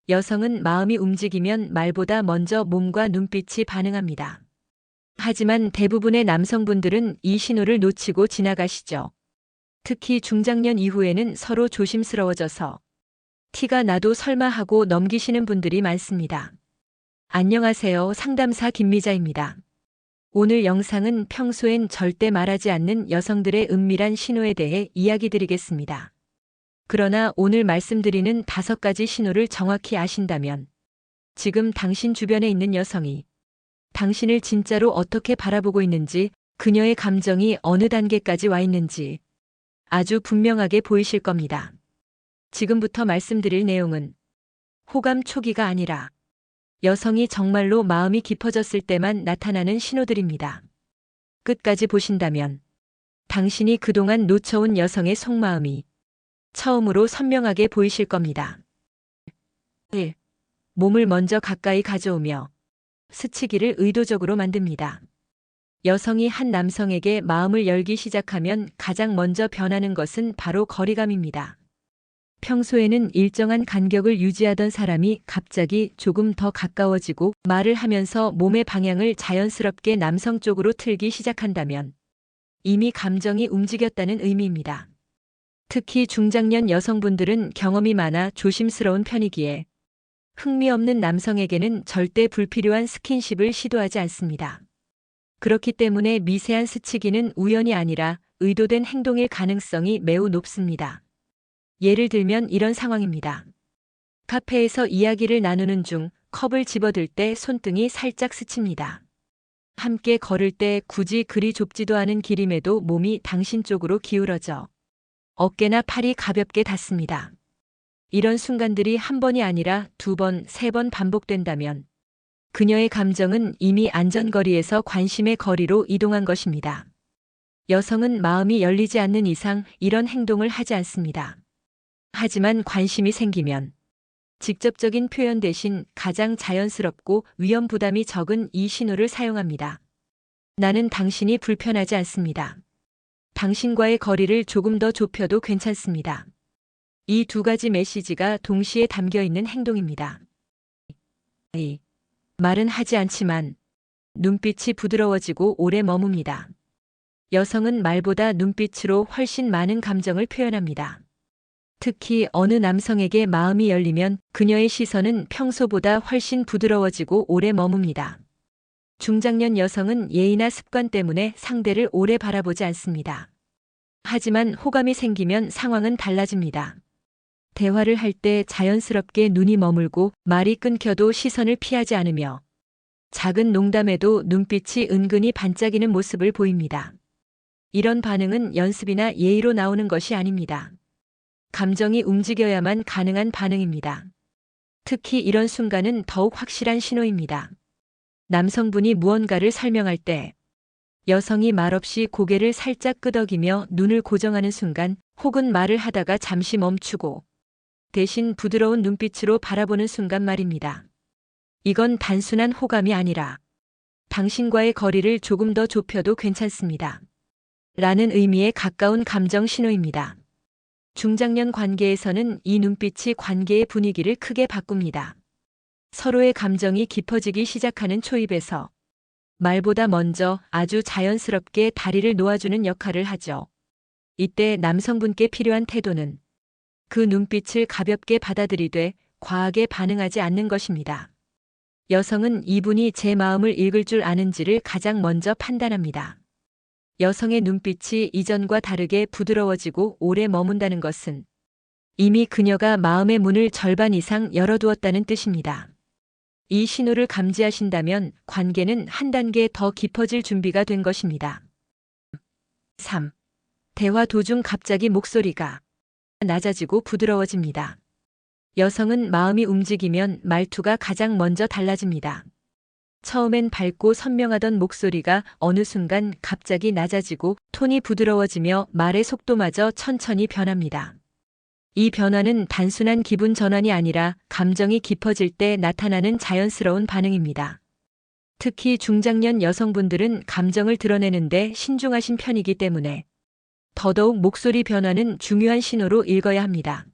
여성은 마음이 움직이면 말보다 먼저 몸과 눈빛이 반응합니다. 하지만 대부분의 남성분들은 이 신호를 놓치고 지나가시죠. 특히 중장년 이후에는 서로 조심스러워져서 티가 나도 설마 하고 넘기시는 분들이 많습니다. 안녕하세요. 상담사 김미자입니다. 오늘 영상은 평소엔 절대 말하지 않는 여성들의 은밀한 신호에 대해 이야기 드리겠습니다. 그러나 오늘 말씀드리는 5가지 신호를 정확히 아신다면 지금 당신 주변에 있는 여성이 당신을 진짜로 어떻게 바라보고 있는지, 그녀의 감정이 어느 단계까지 와 있는지 아주 분명하게 보이실 겁니다. 지금부터 말씀드릴 내용은 호감 초기가 아니라 여성이 정말로 마음이 깊어졌을 때만 나타나는 신호들입니다. 끝까지 보신다면 당신이 그동안 놓쳐온 여성의 속마음이 처음으로 선명하게 보이실 겁니다. 1. 몸을 먼저 가까이 가져오며 스치기를 의도적으로 만듭니다. 여성이 한 남성에게 마음을 열기 시작하면 가장 먼저 변하는 것은 바로 거리감입니다. 평소에는 일정한 간격을 유지하던 사람이 갑자기 조금 더 가까워지고 말을 하면서 몸의 방향을 자연스럽게 남성 쪽으로 틀기 시작한다면 이미 감정이 움직였다는 의미입니다. 특히 중장년 여성분들은 경험이 많아 조심스러운 편이기에 흥미없는 남성에게는 절대 불필요한 스킨십을 시도하지 않습니다. 그렇기 때문에 미세한 스치기는 우연이 아니라 의도된 행동일 가능성이 매우 높습니다. 예를 들면 이런 상황입니다. 카페에서 이야기를 나누는 중 컵을 집어들 때 손등이 살짝 스칩니다. 함께 걸을 때 굳이 그리 좁지도 않은 길임에도 몸이 당신 쪽으로 기울어져 어깨나 팔이 가볍게 닿습니다. 이런 순간들이 한 번이 아니라 2번, 3번 반복된다면 그녀의 감정은 이미 안전거리에서 관심의 거리로 이동한 것입니다. 여성은 마음이 열리지 않는 이상 이런 행동을 하지 않습니다. 하지만 관심이 생기면 직접적인 표현 대신 가장 자연스럽고 위험 부담이 적은 이 신호를 사용합니다. 나는 당신이 불편하지 않습니다. 당신과의 거리를 조금 더 좁혀도 괜찮습니다. 이 2가지 메시지가 동시에 담겨 있는 행동입니다. 2. 말은 하지 않지만 눈빛이 부드러워지고 오래 머뭅니다. 여성은 말보다 눈빛으로 훨씬 많은 감정을 표현합니다. 특히 어느 남성에게 마음이 열리면 그녀의 시선은 평소보다 훨씬 부드러워지고 오래 머뭅니다. 중장년 여성은 예의나 습관 때문에 상대를 오래 바라보지 않습니다. 하지만 호감이 생기면 상황은 달라집니다. 대화를 할 때 자연스럽게 눈이 머물고 말이 끊겨도 시선을 피하지 않으며 작은 농담에도 눈빛이 은근히 반짝이는 모습을 보입니다. 이런 반응은 연습이나 예의로 나오는 것이 아닙니다. 감정이 움직여야만 가능한 반응입니다. 특히 이런 순간은 더욱 확실한 신호입니다. 남성분이 무언가를 설명할 때 여성이 말없이 고개를 살짝 끄덕이며 눈을 고정하는 순간, 혹은 말을 하다가 잠시 멈추고 대신 부드러운 눈빛으로 바라보는 순간 말입니다. 이건 단순한 호감이 아니라 당신과의 거리를 조금 더 좁혀도 괜찮습니다. 라는 의미의 가까운 감정 신호입니다. 중장년 관계에서는 이 눈빛이 관계의 분위기를 크게 바꿉니다. 서로의 감정이 깊어지기 시작하는 초입에서 말보다 먼저 아주 자연스럽게 다리를 놓아주는 역할을 하죠. 이때 남성분께 필요한 태도는 그 눈빛을 가볍게 받아들이되 과하게 반응하지 않는 것입니다. 여성은 이분이 제 마음을 읽을 줄 아는지를 가장 먼저 판단합니다. 여성의 눈빛이 이전과 다르게 부드러워지고 오래 머문다는 것은 이미 그녀가 마음의 문을 절반 이상 열어두었다는 뜻입니다. 이 신호를 감지하신다면 관계는 한 단계 더 깊어질 준비가 된 것입니다. 3. 대화 도중 갑자기 목소리가 낮아지고 부드러워집니다. 여성은 마음이 움직이면 말투가 가장 먼저 달라집니다. 처음엔 밝고 선명하던 목소리가 어느 순간 갑자기 낮아지고 톤이 부드러워지며 말의 속도마저 천천히 변합니다. 이 변화는 단순한 기분 전환이 아니라 감정이 깊어질 때 나타나는 자연스러운 반응입니다. 특히 중장년 여성분들은 감정을 드러내는데 신중하신 편이기 때문에 더더욱 목소리 변화는 중요한 신호로 읽어야 합니다.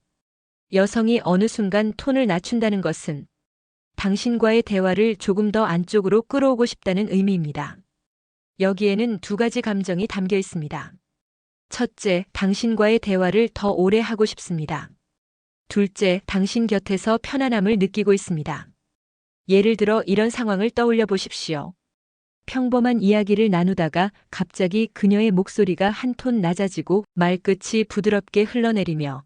여성이 어느 순간 톤을 낮춘다는 것은 당신과의 대화를 조금 더 안쪽으로 끌어오고 싶다는 의미입니다. 여기에는 두 가지 감정이 담겨 있습니다. 첫째, 당신과의 대화를 더 오래 하고 싶습니다. 둘째, 당신 곁에서 편안함을 느끼고 있습니다. 예를 들어 이런 상황을 떠올려 보십시오. 평범한 이야기를 나누다가 갑자기 그녀의 목소리가 한 톤 낮아지고 말끝이 부드럽게 흘러내리며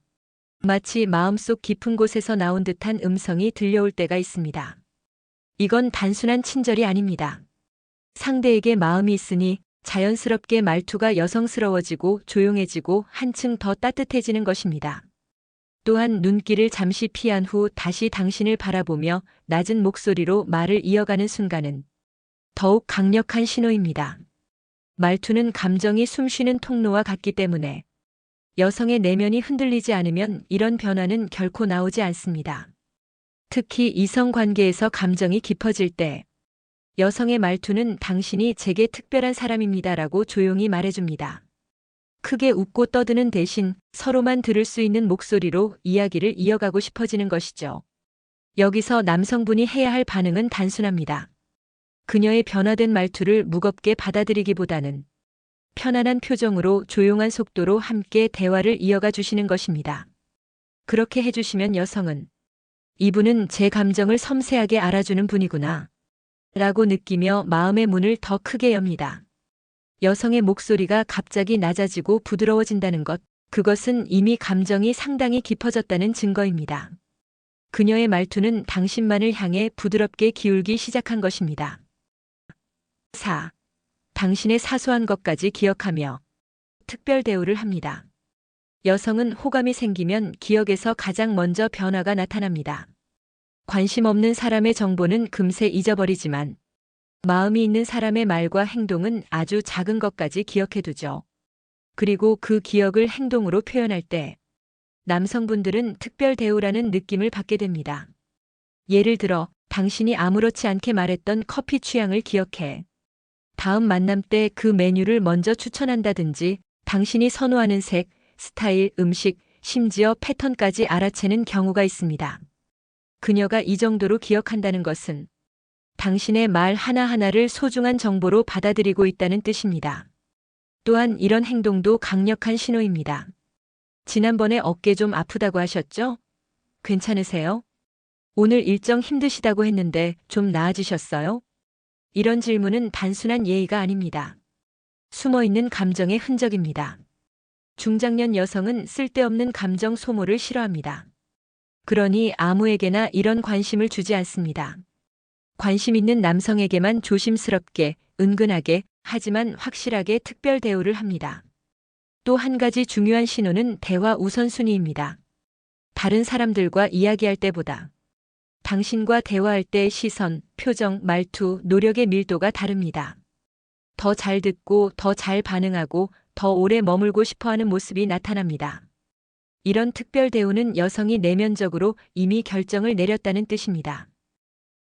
마치 마음속 깊은 곳에서 나온 듯한 음성이 들려올 때가 있습니다. 이건 단순한 친절이 아닙니다. 상대에게 마음이 있으니 자연스럽게 말투가 여성스러워지고 조용해지고 한층 더 따뜻해지는 것입니다. 또한 눈길을 잠시 피한 후 다시 당신을 바라보며 낮은 목소리로 말을 이어가는 순간은 더욱 강력한 신호입니다. 말투는 감정이 숨쉬는 통로와 같기 때문에 여성의 내면이 흔들리지 않으면 이런 변화는 결코 나오지 않습니다. 특히 이성 관계에서 감정이 깊어질 때 여성의 말투는 당신이 제게 특별한 사람입니다라고 조용히 말해줍니다. 크게 웃고 떠드는 대신 서로만 들을 수 있는 목소리로 이야기를 이어가고 싶어지는 것이죠. 여기서 남성분이 해야 할 반응은 단순합니다. 그녀의 변화된 말투를 무겁게 받아들이기보다는 편안한 표정으로 조용한 속도로 함께 대화를 이어가 주시는 것입니다. 그렇게 해주시면 여성은 이분은 제 감정을 섬세하게 알아주는 분이구나 라고 느끼며 마음의 문을 더 크게 엽니다. 여성의 목소리가 갑자기 낮아지고 부드러워진다는 것, 그것은 이미 감정이 상당히 깊어졌다는 증거입니다. 그녀의 말투는 당신만을 향해 부드럽게 기울기 시작한 것입니다. 4. 당신의 사소한 것까지 기억하며 특별 대우를 합니다. 여성은 호감이 생기면 기억에서 가장 먼저 변화가 나타납니다. 관심 없는 사람의 정보는 금세 잊어버리지만 마음이 있는 사람의 말과 행동은 아주 작은 것까지 기억해두죠. 그리고 그 기억을 행동으로 표현할 때 남성분들은 특별 대우라는 느낌을 받게 됩니다. 예를 들어 당신이 아무렇지 않게 말했던 커피 취향을 기억해 다음 만남 때 그 메뉴를 먼저 추천한다든지 당신이 선호하는 색, 스타일, 음식, 심지어 패턴까지 알아채는 경우가 있습니다. 그녀가 이 정도로 기억한다는 것은 당신의 말 하나하나를 소중한 정보로 받아들이고 있다는 뜻입니다. 또한 이런 행동도 강력한 신호입니다. 지난번에 어깨 좀 아프다고 하셨죠? 괜찮으세요? 오늘 일정 힘드시다고 했는데 좀 나아지셨어요? 이런 질문은 단순한 예의가 아닙니다. 숨어있는 감정의 흔적입니다. 중장년 여성은 쓸데없는 감정 소모를 싫어합니다. 그러니 아무에게나 이런 관심을 주지 않습니다. 관심 있는 남성에게만 조심스럽게, 은근하게, 하지만 확실하게 특별 대우를 합니다. 또 한 가지 중요한 신호는 대화 우선순위입니다. 다른 사람들과 이야기할 때보다 당신과 대화할 때의 시선, 표정, 말투, 노력의 밀도가 다릅니다. 더 잘 듣고 더 잘 반응하고 더 오래 머물고 싶어하는 모습이 나타납니다. 이런 특별 대우는 여성이 내면적으로 이미 결정을 내렸다는 뜻입니다.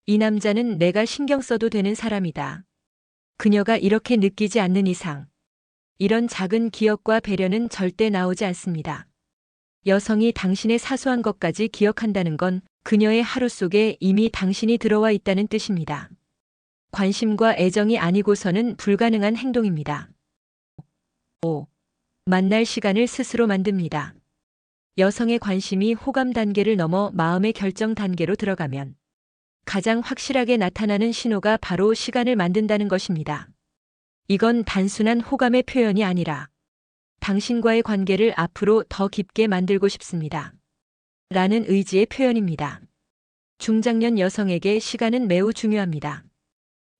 이 남자는 내가 신경 써도 되는 사람이다. 그녀가 이렇게 느끼지 않는 이상 이런 작은 기억과 배려는 절대 나오지 않습니다. 여성이 당신의 사소한 것까지 기억한다는 건 그녀의 하루 속에 이미 당신이 들어와 있다는 뜻입니다. 관심과 애정이 아니고서는 불가능한 행동입니다. 5. 만날 시간을 스스로 만듭니다. 여성의 관심이 호감 단계를 넘어 마음의 결정 단계로 들어가면 가장 확실하게 나타나는 신호가 바로 시간을 만든다는 것입니다. 이건 단순한 호감의 표현이 아니라 당신과의 관계를 앞으로 더 깊게 만들고 싶습니다. 라는 의지의 표현입니다. 중장년 여성에게 시간은 매우 중요합니다.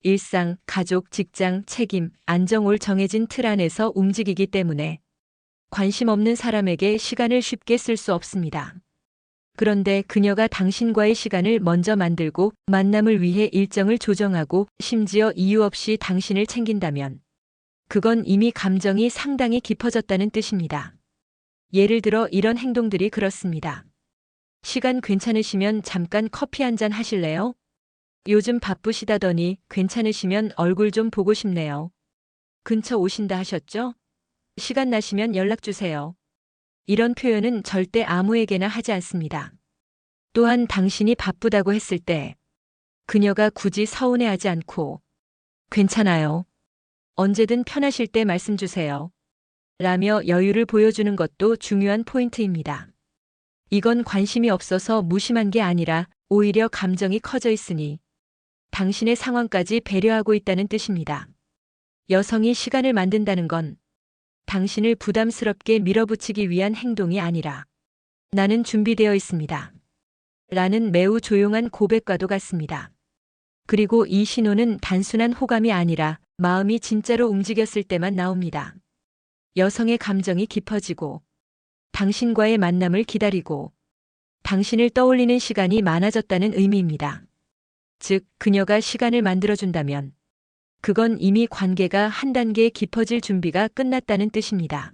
일상, 가족, 직장, 책임, 안정올 정해진 틀 안에서 움직이기 때문에 관심 없는 사람에게 시간을 쉽게 쓸 수 없습니다. 그런데 그녀가 당신과의 시간을 먼저 만들고 만남을 위해 일정을 조정하고 심지어 이유 없이 당신을 챙긴다면 그건 이미 감정이 상당히 깊어졌다는 뜻입니다. 예를 들어 이런 행동들이 그렇습니다. 시간 괜찮으시면 잠깐 커피 한잔 하실래요? 요즘 바쁘시다더니 괜찮으시면 얼굴 좀 보고 싶네요. 근처 오신다 하셨죠? 시간 나시면 연락 주세요. 이런 표현은 절대 아무에게나 하지 않습니다. 또한 당신이 바쁘다고 했을 때 그녀가 굳이 서운해하지 않고 괜찮아요. 언제든 편하실 때 말씀 주세요. 라며 여유를 보여주는 것도 중요한 포인트입니다. 이건 관심이 없어서 무심한 게 아니라 오히려 감정이 커져 있으니 당신의 상황까지 배려하고 있다는 뜻입니다. 여성이 시간을 만든다는 건 당신을 부담스럽게 밀어붙이기 위한 행동이 아니라 나는 준비되어 있습니다. 라는 매우 조용한 고백과도 같습니다. 그리고 이 신호는 단순한 호감이 아니라 마음이 진짜로 움직였을 때만 나옵니다. 여성의 감정이 깊어지고 당신과의 만남을 기다리고 당신을 떠올리는 시간이 많아졌다는 의미입니다. 즉, 그녀가 시간을 만들어준다면 그건 이미 관계가 한 단계 깊어질 준비가 끝났다는 뜻입니다.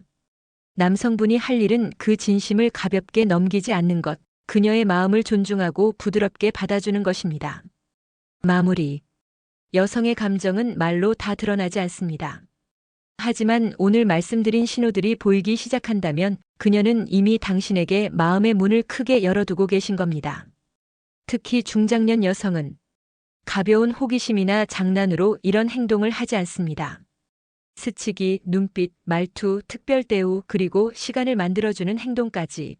남성분이 할 일은 그 진심을 가볍게 넘기지 않는 것, 그녀의 마음을 존중하고 부드럽게 받아주는 것입니다. 마무리. 여성의 감정은 말로 다 드러나지 않습니다. 하지만 오늘 말씀드린 신호들이 보이기 시작한다면 그녀는 이미 당신에게 마음의 문을 크게 열어두고 계신 겁니다. 특히 중장년 여성은 가벼운 호기심이나 장난으로 이런 행동을 하지 않습니다. 스치기, 눈빛, 말투, 특별 대우, 그리고 시간을 만들어주는 행동까지.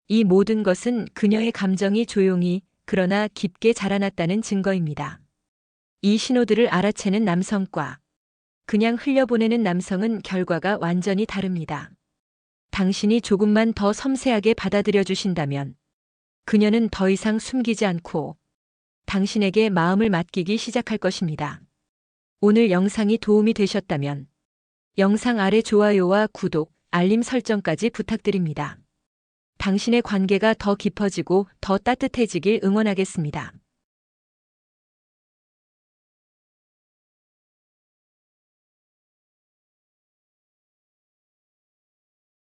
이 모든 것은 그녀의 감정이 조용히 그러나 깊게 자라났다는 증거입니다. 이 신호들을 알아채는 남성과 그냥 흘려보내는 남성은 결과가 완전히 다릅니다. 당신이 조금만 더 섬세하게 받아들여 주신다면 그녀는 더 이상 숨기지 않고 당신에게 마음을 맡기기 시작할 것입니다. 오늘 영상이 도움이 되셨다면 영상 아래 좋아요와 구독, 알림 설정까지 부탁드립니다. 당신의 관계가 더 깊어지고 더 따뜻해지길 응원하겠습니다.